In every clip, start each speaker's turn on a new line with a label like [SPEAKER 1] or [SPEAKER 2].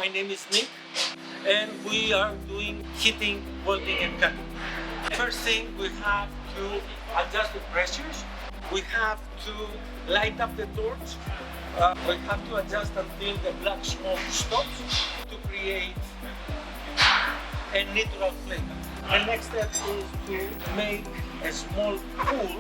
[SPEAKER 1] my name is Nick, and we are doing heating, welding, and cutting. First thing, we have to adjust the pressures. We have to light up the torch. We have to adjust until the black smoke stops to create a neutral flame. The next step is to make a small pool,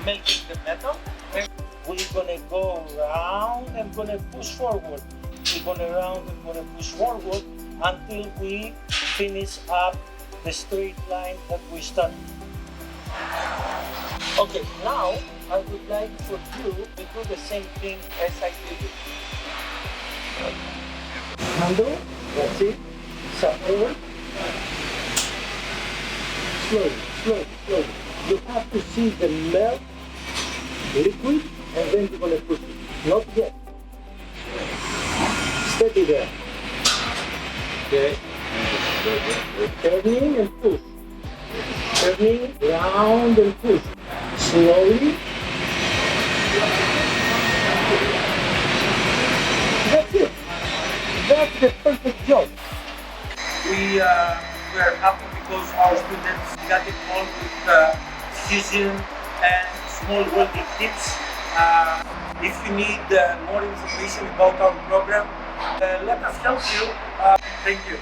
[SPEAKER 1] melting the metal. And we're gonna go round and gonna push forward. We're gonna round and gonna push forward until we finish up the straight line that we started. Okay, now I would like for you to do the same thing as I did. Handle, that's it. Support. Slowly, slowly, slowly. You have to see the melt liquid and then you're going to push it. Not yet. Steady there. Okay. Turning and push. Turning, round and push. Slowly. That's it. That's the perfect job. We are happy because our students got involved with fusion and small welding tips. If you need more information about our program, let us help you. Thank you.